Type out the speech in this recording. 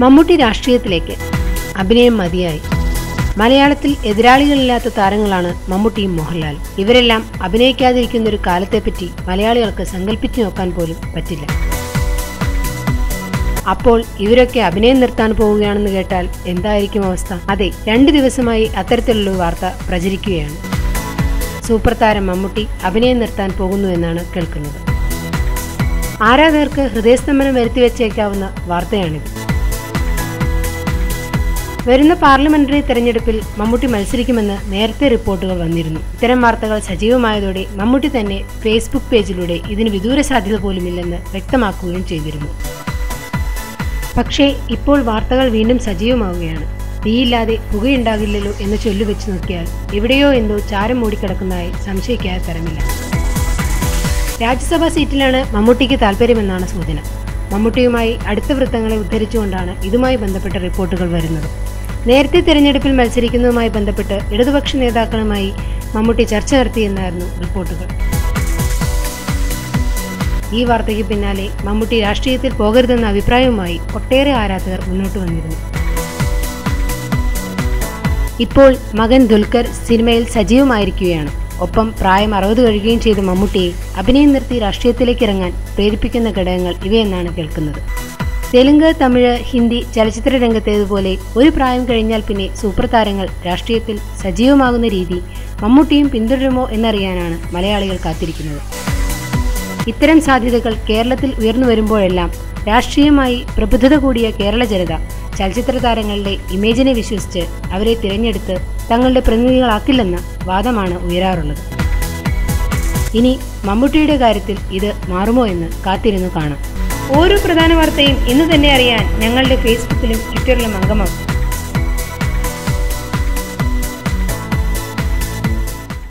മമ്മൂട്ടി രാഷ്ട്രീയത്തിലേക്ക്. അഭിനയം മതിയായി. മലയാളത്തിൽ എതിരാളികളില്ലാത്ത താരങ്ങളാണ് മമ്മൂട്ടിയും മോഹൻലാലും. ഇവരെല്ലാം അഭിനയിക്കാതിരിക്കുന്ന ഒരു കാലത്തെപ്പറ്റി മലയാളികൾക്ക് സങ്കല്പിച്ചു നോക്കാൻ പോലും പറ്റില്ല. അപ്പോൾ ഇവരൊക്കെ അഭിനയം നിർത്താൻ പോവുകയാണെന്ന് കേട്ടാൽ എന്തായിരിക്കും അവസ്ഥ? അതെ, 2 ദിവസമായി അത്തരത്തിലുള്ള വാർത്ത പ്രചരിക്കുകയാണ്. സൂപ്പർ താരം മമ്മൂട്ടി അഭിനയം നിർത്താൻ പോകുന്നു എന്നാണ് കേൾക്കുന്നത്. ആരാധകർക്ക് ഹൃദയസ്തംഭനം വരുത്തിവെച്ചേക്കാവുന്ന വാർത്തയാണിത്. വരുന്ന പാർലമെന്ററി തെരഞ്ഞെടുപ്പിൽ മമ്മൂട്ടി മത്സരിക്കുമെന്ന് നേരത്തെ റിപ്പോർട്ടുകൾ വന്നിരുന്നു. ഇത്തരം വാർത്തകൾ സജീവമായതോടെ മമ്മൂട്ടി തന്നെ ഫേസ്ബുക്ക് പേജിലൂടെ ഇതിന് വിദൂര സാധ്യത പോലുമില്ലെന്ന് വ്യക്തമാക്കുകയും ചെയ്തിരുന്നു. പക്ഷേ ഇപ്പോൾ വാർത്തകൾ വീണ്ടും സജീവമാവുകയാണ്. തീയില്ലാതെ പുകയുണ്ടാകില്ലല്ലോ എന്ന് ചൊല്ലുവെച്ച് നോക്കിയാൽ എവിടെയോ എന്തോ ചാരം മൂടിക്കിടക്കുന്നതായി സംശയിക്കാതെ തരമില്ല. രാജ്യസഭാ സീറ്റിലാണ് മമ്മൂട്ടിക്ക് താല്പര്യമെന്നാണ് സൂചന. മമ്മൂട്ടിയുമായി അടുത്ത വൃത്തങ്ങളെ ഉദ്ധരിച്ചുകൊണ്ടാണ് ഇതുമായി ബന്ധപ്പെട്ട റിപ്പോർട്ടുകൾ വരുന്നത്. നേരത്തെ തെരഞ്ഞെടുപ്പിൽ മത്സരിക്കുന്നതുമായി ബന്ധപ്പെട്ട് ഇടതുപക്ഷ നേതാക്കളുമായി മമ്മൂട്ടി ചർച്ച നടത്തിയെന്നായിരുന്നു റിപ്പോർട്ടുകൾ. ഈ വാർത്തയ്ക്ക് പിന്നാലെ മമ്മൂട്ടി രാഷ്ട്രീയത്തിൽ പോകരുതെന്ന അഭിപ്രായവുമായി ഒട്ടേറെ ആരാധകർ മുന്നോട്ട് വന്നിരുന്നു. ഇപ്പോൾ മകൻ ദുൽഖർ സിനിമയിൽ സജീവമായിരിക്കുകയാണ്. ഒപ്പം പ്രായം 60 കഴിയുകയും ചെയ്ത മമ്മൂട്ടിയെ അഭിനയം നിർത്തി രാഷ്ട്രീയത്തിലേക്ക് ഇറങ്ങാൻ പ്രേരിപ്പിക്കുന്ന ഘടകങ്ങൾ ഇവയെന്നാണ് കേൾക്കുന്നത്. തെലുങ്ക്, തമിഴ്, ഹിന്ദി ചലച്ചിത്ര രംഗത്തേതുപോലെ ഒരു പ്രായം കഴിഞ്ഞാൽ പിന്നെ സൂപ്പർ താരങ്ങൾ രാഷ്ട്രീയത്തിൽ സജീവമാകുന്ന രീതി മമ്മൂട്ടിയും പിന്തുടരുമോ എന്നറിയാനാണ് മലയാളികൾ കാത്തിരിക്കുന്നത്. ഇത്തരം സാധ്യതകൾ കേരളത്തിൽ ഉയർന്നു വരുമ്പോഴെല്ലാം രാഷ്ട്രീയമായി പ്രബുദ്ധത കൂടിയ കേരള ജനത ചലച്ചിത്ര താരങ്ങളുടെ ഇമേജിനെ വിശ്വസിച്ച് അവരെ തിരഞ്ഞെടുത്ത് തങ്ങളുടെ പ്രതിനിധികളാക്കില്ലെന്ന വാദമാണ് ഉയരാറുള്ളത്. ഇനി മമ്മൂട്ടിയുടെ കാര്യത്തിൽ ഇത് മാറുമോ എന്ന് കാത്തിരുന്നു കാണാം. ഓരോ പ്രധാന വാർത്തയും ഇന്ന് തന്നെ അറിയാൻ ഞങ്ങളുടെ ഫേസ്ബുക്കിലും ട്വിറ്ററിലും അംഗമാകും.